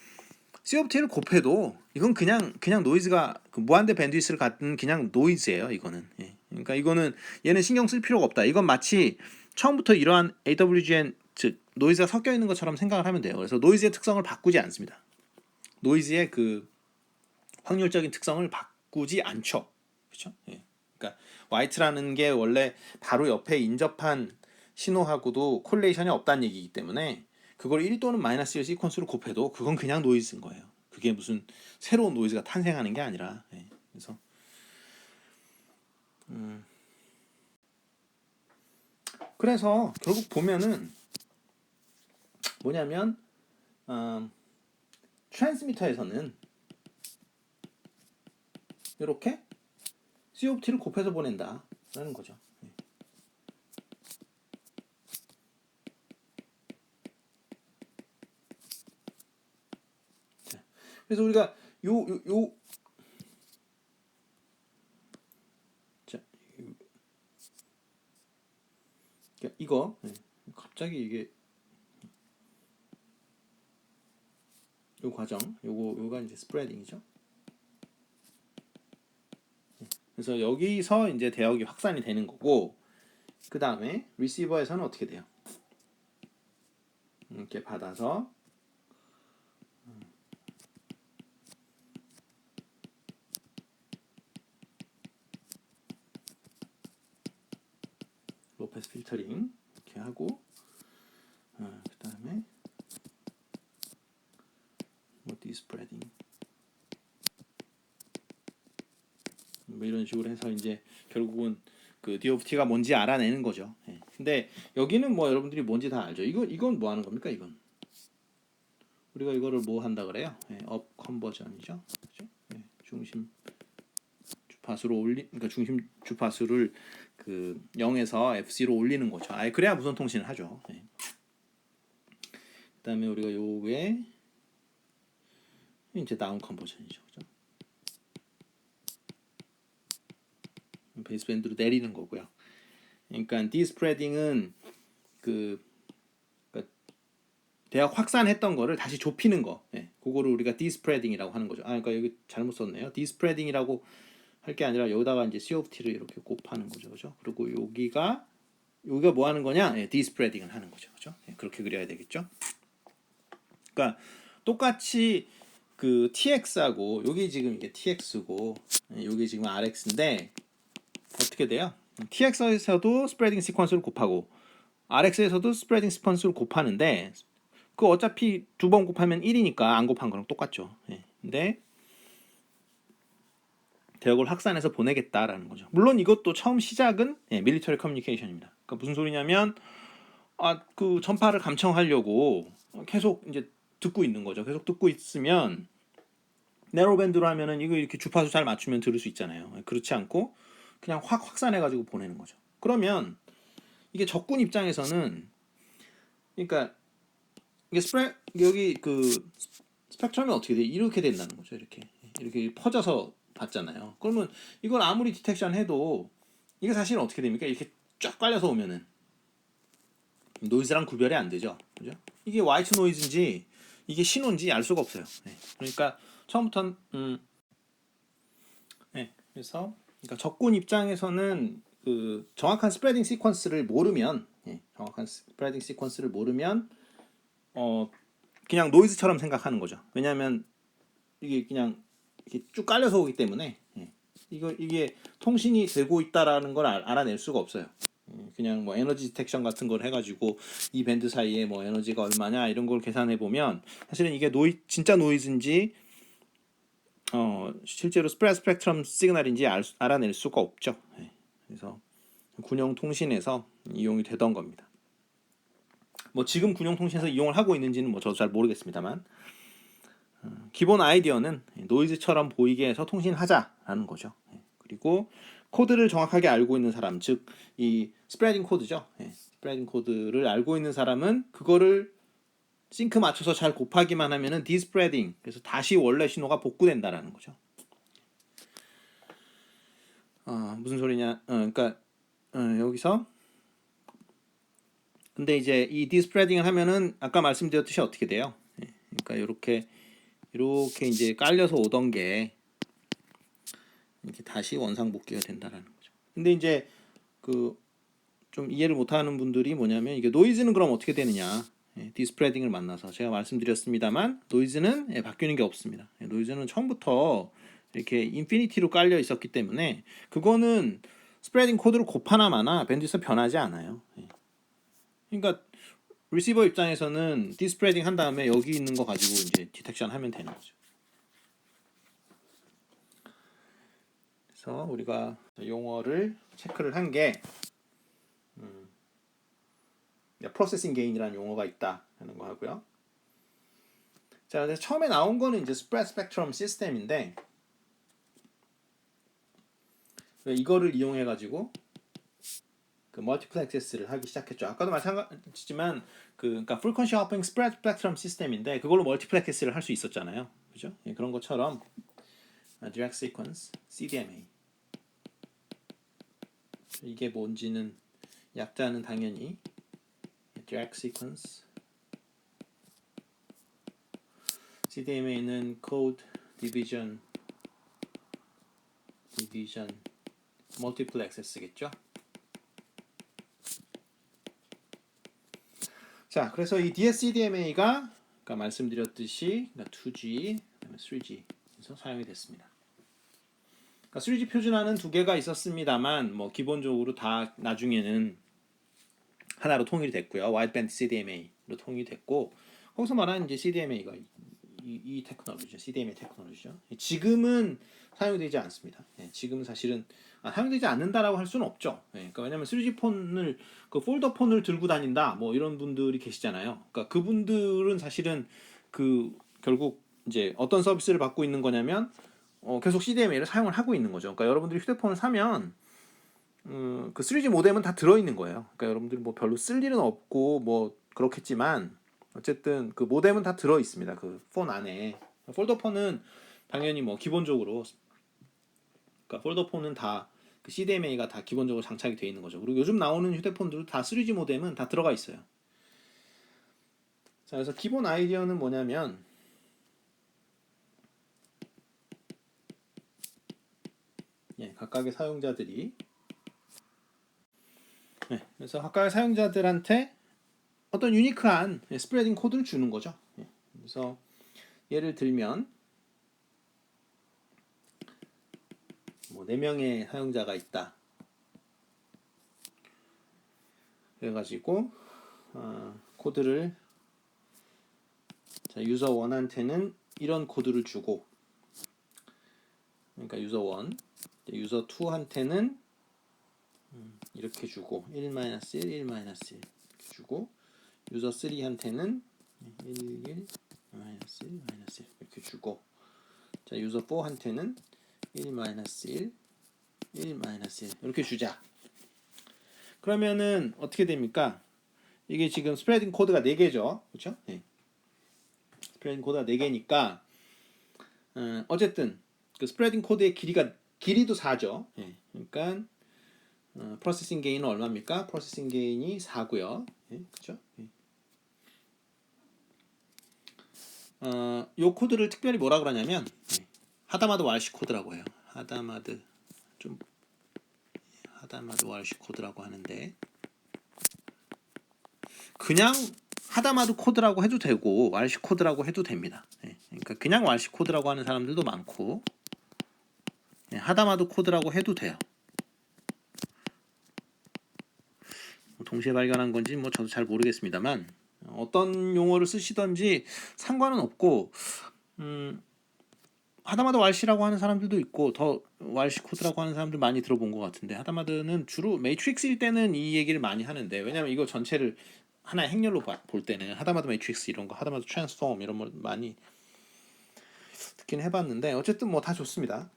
c of t를 곱해도 이건 그냥 노이즈가 그 무한대 밴드위스를 갖는 그냥 노이즈예요. 이거는. 예. 그러니까 이거는 얘는 신경 쓸 필요가 없다. 이건 마치 처음부터 이러한 AWGN 즉 노이즈가 섞여 있는 것처럼 생각을 하면 돼요. 그래서 노이즈의 특성을 바꾸지 않습니다. 노이즈의 그 확률적인 특성을 바꾸지 않죠. 그렇죠? 예. 그러니까 화이트라는 게 원래 바로 옆에 인접한 신호하고도 콜레이션이 없다는 얘기이기 때문에 그걸 1 또는 마이너스 1 시퀀스로 곱해도 그건 그냥 노이즈인 거예요. 그게 무슨 새로운 노이즈가 탄생하는 게 아니라. 예. 그래서 그래서 결국 보면은 뭐냐면 트랜스미터에서는 이렇게 COT를 곱해서 보낸다라는 거죠. 자, 그래서 우리가 자, 이거 갑자기 이게 요 과정 요가 이제 스프레딩이죠. 그래서 여기서 이제 대역이 확산이 되는 거고 그 다음에 리시버에서는 어떻게 돼요? 이렇게 받아서 로페스 필터링 이렇게 하고 그 다음에 뭐 디스프레딩 뭐 이런 식으로 해서 이제 결국은 그 DOT가 뭔지 알아내는 거죠. 예. 근데 여기는 뭐 여러분들이 뭔지 다 알죠. 이건 뭐 하는 겁니까? 이건 우리가 이거를 뭐 한다 그래요? 업 컨버전이죠. 그렇죠? 중심 주파수로 그러니까 중심 주파수를 그 0에서 FC로 올리는 거죠. 그래야 무선 통신을 하죠. 그다음에 우리가 요게 이제 다운 컨버전이죠. 그죠? 베이스밴드로 내리는 거고요. 그러니까 디스프레딩은 그 그러니까 대학 확산했던 거를 다시 좁히는 거. 그거를 우리가 디스프레딩이라고 하는 거죠. 그러니까 여기 잘못 썼네요. 디스프레딩이라고 할 게 아니라 여기다가 이제 COT를 이렇게 곱하는 거죠. 그죠? 그리고 여기가 뭐 하는 거냐? 디스프레딩을 하는 거죠. 그죠? 그렇게 그려야 되겠죠? 그러니까 똑같이 그 TX하고 여기 지금 이게 TX고 여기 지금 RX인데 어떻게 돼요? TX에서도 스프레딩 시퀀스를 곱하고 RX에서도 스프레딩 시퀀스를 곱하는데 그 어차피 두 번 곱하면 1이니까 안 곱한 거랑 똑같죠. 근데 대역을 확산해서 보내겠다라는 거죠. 물론 이것도 처음 시작은 밀리터리 커뮤니케이션입니다. 그러니까 무슨 소리냐면 그 전파를 감청하려고 계속 이제 듣고 있는 거죠. 계속 듣고 있으면 네로밴드로 하면은 이거 이렇게 주파수 잘 맞추면 들을 수 있잖아요. 그렇지 않고 그냥 확 확산해가지고 보내는 거죠. 그러면 이게 적군 입장에서는 그러니까 이게 여기 그 스펙트럼이 어떻게 돼? 이렇게 된다는 거죠. 이렇게 퍼져서 봤잖아요. 그러면 이걸 아무리 디텍션 해도 이게 사실은 어떻게 됩니까? 이렇게 쫙 깔려서 오면은 노이즈랑 구별이 안 되죠. 그죠? 이게 화이트 노이즈인지 이게 신호인지 알 수가 없어요. 그러니까 처음부터 그래서 그러니까 적군 입장에서는 그 정확한 스프레딩 시퀀스를 모르면 그냥 노이즈처럼 생각하는 거죠. 왜냐하면 이게 그냥 이렇게 쭉 깔려서 오기 때문에 이게 통신이 되고 있다라는 걸 알아낼 수가 없어요. 그냥 뭐 에너지 디텍션 같은 걸 해가지고 이 밴드 사이에 뭐 에너지가 얼마냐 이런 걸 계산해 보면 사실은 이게 진짜 노이즈인지 실제로 스펙트럼 시그널인지 알아낼 수가 없죠. 그래서 군용 통신에서 이용이 되던 겁니다. 뭐 지금 군용 통신에서 이용을 하고 있는지는 뭐 저도 잘 모르겠습니다만 기본 아이디어는 노이즈처럼 보이게 해서 통신하자라는 거죠. 그리고 코드를 정확하게 알고 있는 사람, 즉 이 스프레딩 코드죠. 스프레딩 코드를 알고 있는 사람은 그거를 싱크 맞춰서 잘 곱하기만 하면은 디스프레딩, 그래서 다시 원래 신호가 복구된다라는 거죠. 무슨 소리냐? 그러니까 여기서 근데 이제 이 디스프레딩을 하면은 아까 말씀드렸듯이 어떻게 돼요? 그러니까 이렇게 이제 깔려서 오던 게 이렇게 다시 원상복귀가 된다라는 거죠. 근데 이제 그 좀 이해를 못하는 분들이 뭐냐면 이게 노이즈는 그럼 어떻게 되느냐? 디스프레딩을 만나서 제가 말씀드렸습니다만 노이즈는 바뀌는 게 없습니다. 노이즈는 처음부터 이렇게 인피니티로 깔려 있었기 때문에 그거는 스프레딩 코드를 곱하나 마나 밴드위드가 변하지 않아요. 그러니까 리시버 입장에서는 디스프레딩 한 다음에 여기 있는 거 가지고 이제 디텍션 하면 되는 거죠. 그래서 우리가 용어를 체크를 한 게 프로세싱 게인이라는 용어가 있다 하는 거 하고요. 자, 그래서 처음에 나온 거는 이제 스프레드 스펙트럼 시스템인데 이거를 이용해 가지고 그 멀티플 액세스를 하기 시작했죠. 아까도 마찬가지지만 그러니까 frequency hopping spread spectrum 시스템인데 그걸로 멀티플 액세스를 할 수 있었잖아요. 그죠? 그런 것처럼 direct sequence CDMA 이게 뭔지는 약자는 당연히 direct sequence CDMA는 code division multiple access겠죠. 자, 그래서 이 DSCDMA가 아까 말씀드렸듯이 2G, 3G에서 사용이 됐습니다. 그러니까 3G 표준화는 두 개가 있었습니다만 뭐 기본적으로 다 나중에는 하나로 통일이 됐고요. 와이드밴드 CDMA로 통일이 됐고 거기서 말하는 이제 CDMA가 이 테크놀로지죠. CDMA 테크놀로지죠. 지금은 사용되지 않습니다. 지금은 사실은 사용되지 않는다라고 할 수는 없죠. 그러니까 왜냐하면 3G 폰을 그 폴더 폰을 들고 다닌다 뭐 이런 분들이 계시잖아요. 그러니까 그분들은 사실은 그 결국 이제 어떤 서비스를 받고 있는 거냐면 계속 CDMA를 사용을 하고 있는 거죠. 그러니까 여러분들이 휴대폰을 사면 그 3G 모뎀은 다 들어 있는 거예요. 그러니까 여러분들이 뭐 별로 쓸 일은 없고 뭐 그렇겠지만 어쨌든 그 모뎀은 다 들어 있습니다. 그 폰 안에. 폴더폰은 당연히 뭐 기본적으로 그러니까 폴더폰은 다 그 CDMA가 다 기본적으로 장착이 되어 있는 거죠. 그리고 요즘 나오는 휴대폰들도 다 3G 모뎀은 다 들어가 있어요. 자, 그래서 기본 아이디어는 뭐냐면 각각의 사용자들이 그래서 각각의 사용자들한테 어떤 유니크한 스프레딩 코드를 주는 거죠. 그래서 예를 들면 뭐 4명의 사용자가 있다. 그래가지고 코드를 자, 유저 1한테는 이런 코드를 주고 그러니까 유저 1 유저 2한테는 이렇게 주고 1-1, 1-1 이렇게 주고 유저 3한테는 1, 1, -1, -1 이렇게 주고 자 유저 4한테는 1, -1, 1, -1 이렇게 주자. 그러면은 어떻게 됩니까? 이게 지금 스프레딩 코드가 4개죠. 그렇죠? 스프레딩 코드가 4개니까 어쨌든 그 스프레딩 코드의 길이도 4죠. 그러니까 프로세싱 게인은 얼마입니까? 프로세싱 게인이 4고요. 그렇죠? 요 코드를 특별히 뭐라 그러냐면 하다마드 와르시 코드라고 해요. 하다마드 와르시 코드라고 하는데 그냥 하다마드 코드라고 해도 되고 와르시 코드라고 해도 됩니다. 그러니까 그냥 와르시 코드라고 하는 사람들도 많고 하다마드 코드라고 해도 돼요. 동시에 발견한 건지 뭐 저도 잘 모르겠습니다만 어떤 용어를 쓰시던지 상관은 없고 하다마드 왈시라고 하는 사람들도 있고 더 왈시 코드라고 하는 사람들 많이 들어본 것 같은데 하다마드는 주로 매트릭스일 때는 이 얘기를 많이 하는데 왜냐면 이거 전체를 하나의 행렬로 볼 때는 하다마드 매트릭스 이런 거 하다마드 트랜스폼 이런 거 많이 듣긴 해봤는데 어쨌든 뭐 다 좋습니다.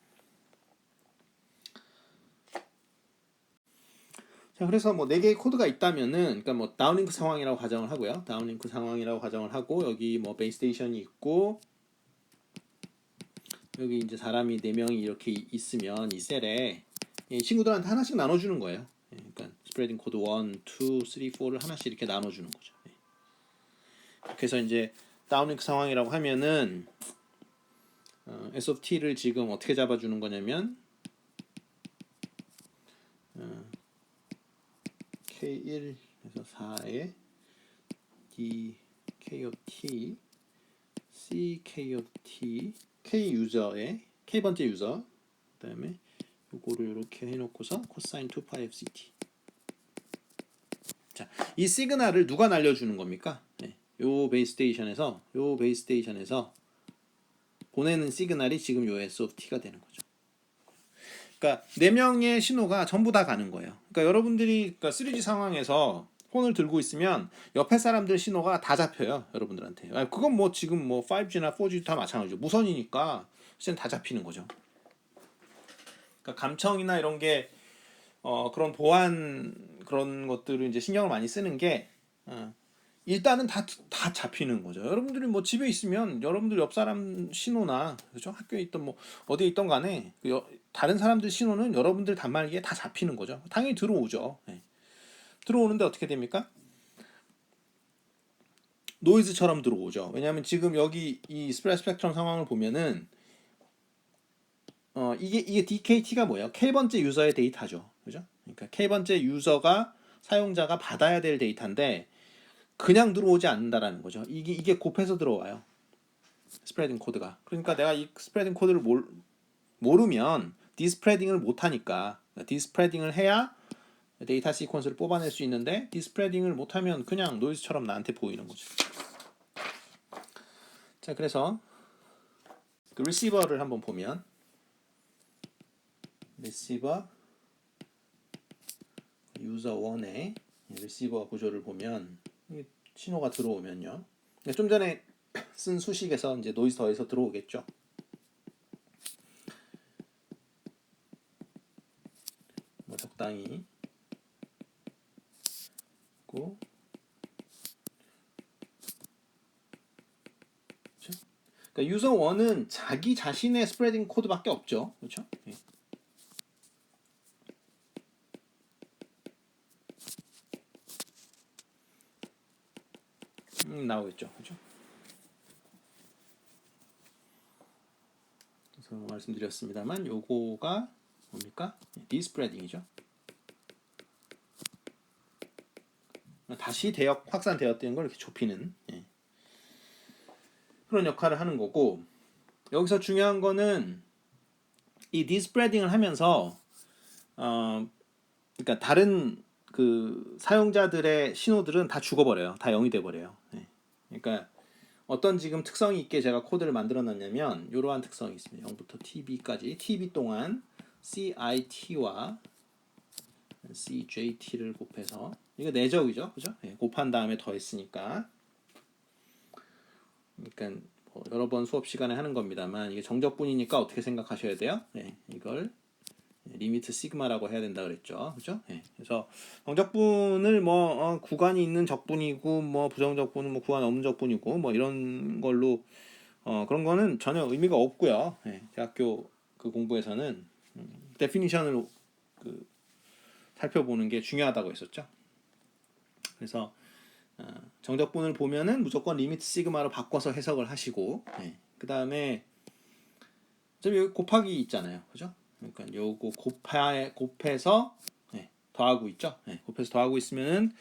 자, 그래서 뭐 4개의 코드가 있다면은 그러니까 뭐 다운링크 상황이라고 가정을 하고요. 다운링크 상황이라고 가정을 하고 여기 뭐 베이스 스테이션이 있고 여기 이제 사람이 4명이 이렇게 있으면 이 셀에 이 친구들한테 하나씩 나눠주는 거예요. 그러니까 스프레딩 코드 1, 2, 3, 4를 하나씩 이렇게 나눠주는 거죠. 그래서 이제 다운링크 상황이라고 하면은 S of T를 지금 어떻게 잡아주는 거냐면 K1에서 4에 D K of T, C K of T, K 유저에 K번째 유저 그 다음에 요거를 이렇게 해놓고서 코사인 2파이 FCT. 자, 이 시그널을 누가 날려주는 겁니까? 네, 요 베이스 스테이션에서 보내는 시그널이 지금 요 S of T가 되는 거죠. 그러니까 4명의 신호가 전부 다 가는 거예요. 그러니까 여러분들이 그러니까 3G 상황에서 폰을 들고 있으면 옆에 사람들 신호가 다 잡혀요. 여러분들한테. 그건 뭐 지금 뭐 5G나 4G 다 마찬가지죠. 무선이니까 실은 다 잡히는 거죠. 그러니까 감청이나 이런 게 그런 보안 그런 것들을 이제 신경을 많이 쓰는 게 일단은 다 잡히는 거죠. 여러분들이 뭐 집에 있으면 여러분들 옆 사람 신호나 그죠? 학교에 있던 뭐 어디에 있던 간에 다른 사람들 신호는 여러분들 단말기에 다 잡히는 거죠. 당연히 들어오죠. 네. 들어오는데 어떻게 됩니까? 노이즈처럼 들어오죠. 왜냐하면 지금 여기 이 스프레드 스펙트럼 상황을 보면은 이게 DKT가 뭐예요? K번째 유저의 데이터죠. 그죠? 그러니까 K번째 유저가 사용자가 받아야 될 데이터인데 그냥 들어오지 않는다라는 거죠. 이게 곱해서 들어와요. 스프레딩 코드가. 그러니까 내가 이 스프레딩 코드를 모르면 디스프레딩을 못 하니까 디스프레딩을 해야 데이터 시퀀스를 뽑아낼 수 있는데 디스프레딩을 못 하면 그냥 노이즈처럼 나한테 보이는 거죠. 자, 그래서 그 리시버를 한번 보면 리시버 유저 1의 리시버 구조를 보면 신호가 들어오면요. 좀 전에 쓴 수식에서 이제 노이즈 더해서 들어오겠죠. 뭐 적당히 있고 그렇죠? 그러니까 유저 1은 자기 자신의 스프레딩 코드밖에 없죠. 그렇죠? 예. 나오겠죠. 그렇죠? 그래서 말씀드렸습니다만 요거가 뭡니까? 디스프레딩이죠. 다시 확산되었다는 걸 이렇게 좁히는 그런 역할을 하는 거고 여기서 중요한 거는 이 디스프레딩을 하면서 그러니까 다른 그 사용자들의 신호들은 다 죽어버려요. 다 0이 돼버려요. 그러니까 어떤 지금 특성이 있게 제가 코드를 만들어 놨냐면 이러한 특성이 있습니다. 0부터 TB까지 TB 동안 CIT와 CJT를 곱해서 이거 내적이죠, 그죠? 곱한 다음에 더했으니까 그러니까 뭐 여러 번 수업 시간에 하는 겁니다만 이게 정적분이니까 어떻게 생각하셔야 돼요? 이걸 리미트 시그마라고 해야 된다 그랬죠, 그죠? 그래서 정적분을 뭐 구간이 있는 적분이고 뭐 부정적분은 뭐 구간 없는 적분이고 뭐 이런 걸로 그런 거는 전혀 의미가 없고요. 대학교 그 공부에서는 데피니션을 살펴보는 게 중요하다고 했었죠. 그래서 정적분을 보면은 무조건 리미트 시그마로 바꿔서 해석을 하시고 그 다음에 여기 곱하기 있잖아요, 그죠? 그러니까 요거 곱해서 더하고 있죠. 곱해서 더하고 있으면은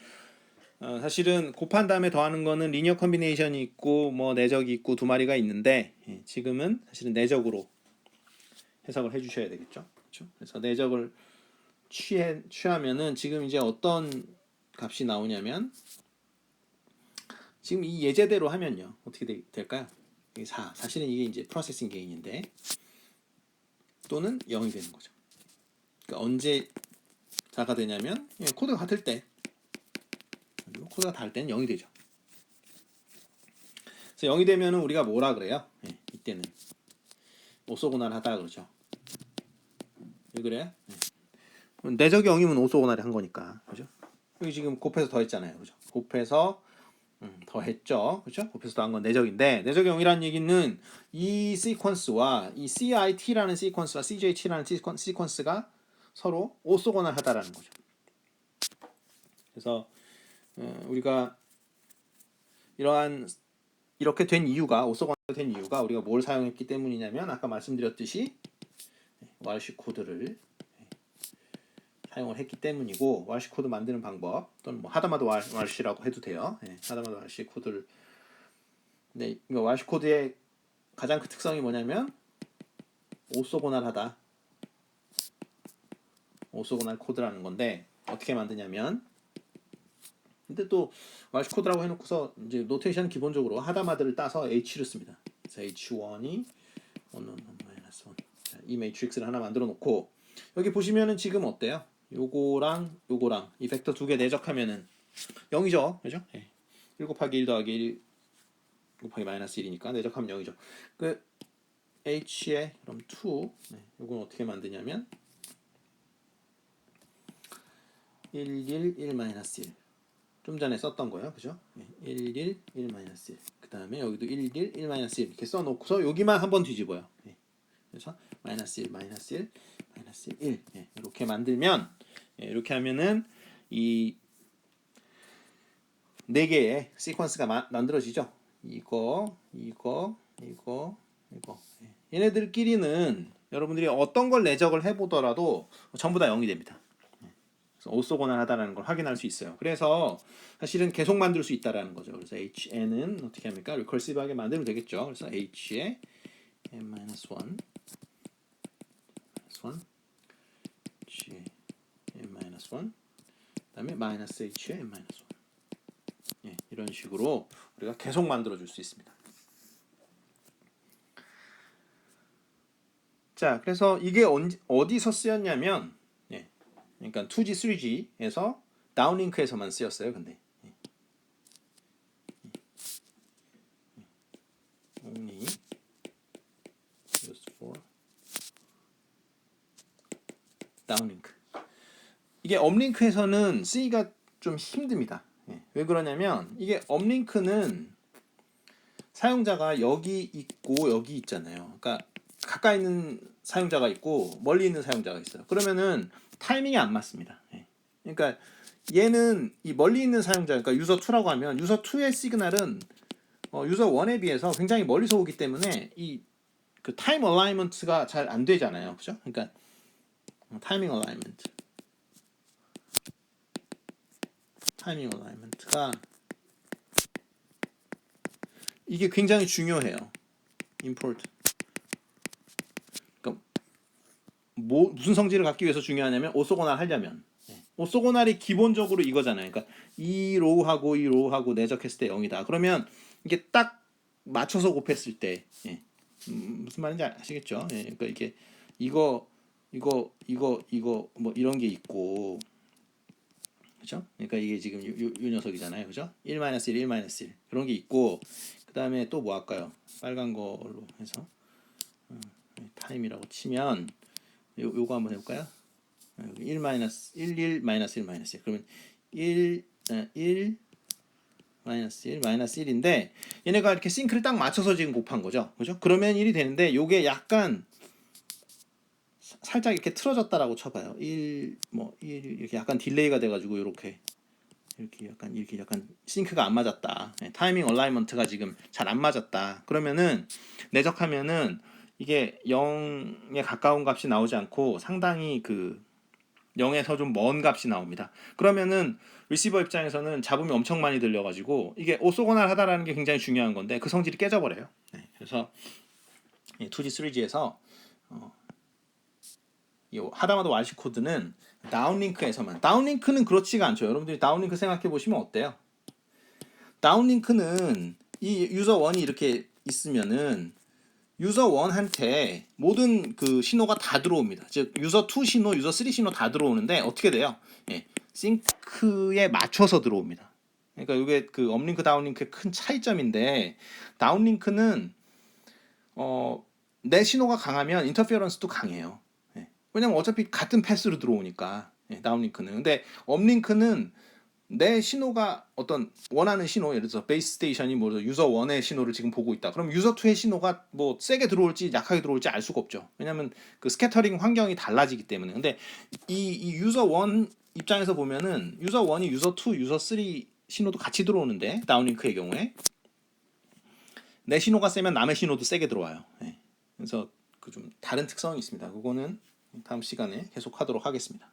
사실은 곱한 다음에 더하는 거는 리니어 컨비네이션이 있고 뭐 내적이 있고 두 마리가 있는데 지금은 사실은 내적으로 해석을 해주셔야 되겠죠. 그렇죠? 그래서 내적을 취하면은 지금 이제 어떤 값이 나오냐면 지금 이 예제대로 하면요 어떻게 될까요? 4 사실은 이게 이제 프로세싱 게인인데 또는 0이 되는 거죠. 그러니까 언제 4가 되냐면 코드가 같을 때 그리고 코드가 다를 때는 0이 되죠. 그래서 0이 되면은 우리가 뭐라 그래요? 이때는 오소고날하다 그러죠. 왜 그래요? 내적 0이면 오소고날이 한 거니까 그죠? 여기 지금 곱해서 더했잖아요, 그죠? 곱해서 더했죠, 그죠? 곱해서 더한 건 내적인데 내적 0이라는 얘기는 이 시퀀스와 이 CIT라는 시퀀스와 CJT라는 시퀀스가 서로 오소고날하다라는 거죠. 그래서 우리가 이렇게 된 이유가 오소고날 된 이유가 우리가 뭘 사용했기 때문이냐면 아까 말씀드렸듯이 왈시 코드를 사용을 했기 때문이고 왈시 코드 만드는 방법 또는 뭐 하다마다 왈시라고 해도 돼요. 하다마다 왈시 코드를 근데 이 왈시 코드의 가장 큰 특성이 뭐냐면 오소고날하다 오소고날 코드라는 건데 어떻게 만드냐면 근데 또 왈시 코드라고 해놓고서 이제 노테이션 기본적으로 하다마다를 따서 H를 씁니다. 그래서 H1이 1-1 이 매트릭스를 하나 만들어 놓고 여기 보시면은 지금 어때요? 요거랑 이 벡터 두 개 내적하면은 0이죠. 그죠? 1 곱하기 1 더하기 1 곱하기 마이너스 1이니까 내적하면 0이죠. 그 H에 그럼 2 요건 어떻게 만드냐면 1, 1, 1 마이너스 1 좀 전에 썼던 거예요. 그죠? 1, 1, 1 마이너스 1 그 다음에 여기도 1, 1, 1 마이너스 1 이렇게 써놓고서 여기만 한번 뒤집어요. 그래서 마이너스 1, 마이너스 1, 마이너스 1 이렇게 만들면 이렇게 하면은 이 네 개의 시퀀스가 만들어지죠. 이거 얘네들끼리는 여러분들이 어떤 걸 내적을 해보더라도 전부 다 0이 됩니다. 그래서 오소고날하다라는 걸 확인할 수 있어요. 그래서 사실은 계속 만들 수 있다라는 거죠. 그래서 HN은 어떻게 합니까? 리컬시브하게 만들면 되겠죠. 그래서 H에 n-1 H에 n-1 그다음에 마이너스 H에 n-1 이런 식으로 우리가 계속 만들어 줄 수 있습니다. 자, 그래서 이게 어디서 쓰였냐면 그러니까 2G, 3G에서 다운링크에서만 쓰였어요. 근데 only used for downlink. 이게 업링크에서는 쓰기가 좀 힘듭니다. 왜 그러냐면 이게 업링크는 사용자가 여기 있고 여기 있잖아요. 그러니까 가까이 있는 사용자가 있고 멀리 있는 사용자가 있어요. 그러면은 타이밍이 안 맞습니다. 그러니까 얘는 이 멀리 있는 사용자, 그러니까 유저 2라고 하면 유저 2의 시그널은 유저 1에 비해서 굉장히 멀리서 오기 때문에 이 그 타임 얼라이먼트가 잘 안 되잖아요. 그죠? 그러니까 타이밍 얼라이먼트가 이게 굉장히 중요해요. import. 그러니까 무슨 성질을 갖기 위해서 중요하냐면 오소고날 하려면 오소고날이 기본적으로 이거잖아요. 그러니까 이 로우하고 내적했을 때 0이다. 그러면 이게 딱 맞춰서 곱했을 때 무슨 말인지 아시겠죠? 그러니까 이게 이거 뭐 이런 게 있고 그죠? 그러니까 이게 지금 요 녀석이잖아요. 그죠? 1-1, 1-1 그런 게 있고 그 다음에 또 뭐 할까요? 빨간 걸로 해서 타임이라고 치면 요거 한번 해볼까요? 1-1, 1-1, 그러면 1, 1 -1인데 얘네가 이렇게 싱크를 딱 맞춰서 지금 곱한 거죠. 그죠? 그러면 1이 되는데 요게 약간 살짝 이렇게 틀어졌다라고 쳐봐요. 1 이렇게 약간 딜레이가 돼가지고 이렇게 약간 싱크가 안 맞았다. 타이밍 얼라이먼트가 지금 잘 안 맞았다. 그러면은 내적하면은 이게 0에 가까운 값이 나오지 않고 상당히 그 0에서 좀 먼 값이 나옵니다. 그러면은 리시버 입장에서는 잡음이 엄청 많이 들려가지고 이게 오소고날 하다라는 게 굉장히 중요한 건데 그 성질이 깨져버려요. 그래서 2G, 3G에서 이 하다마다 왈시 코드는 다운링크에서만. 다운링크는 그렇지가 않죠. 여러분들이 다운링크 생각해 보시면 어때요? 다운링크는 이 유저 1이 이렇게 있으면은 유저 1한테 모든 그 신호가 다 들어옵니다. 즉 유저 2 신호, 유저 3 신호 다 들어오는데 어떻게 돼요? 예, 싱크에 맞춰서 들어옵니다. 그러니까 이게 그 업링크 다운링크의 큰 차이점인데 다운링크는 내 신호가 강하면 인터피어런스도 강해요. 예. 왜냐면 어차피 같은 패스로 들어오니까 다운링크는. 근데 업링크는 내 신호가 어떤 원하는 신호, 예를 들어서 베이스 스테이션이 뭐 유저 1의 신호를 지금 보고 있다. 그럼 유저 2의 신호가 뭐 세게 들어올지 약하게 들어올지 알 수가 없죠. 왜냐면 그 스캐터링 환경이 달라지기 때문에. 근데 이 유저 1 입장에서 보면은 유저 1이 유저 2, 유저 3 신호도 같이 들어오는데 다운링크의 경우에 내 신호가 세면 남의 신호도 세게 들어와요. 그래서 그 좀 다른 특성이 있습니다. 그거는 다음 시간에 계속 하도록 하겠습니다.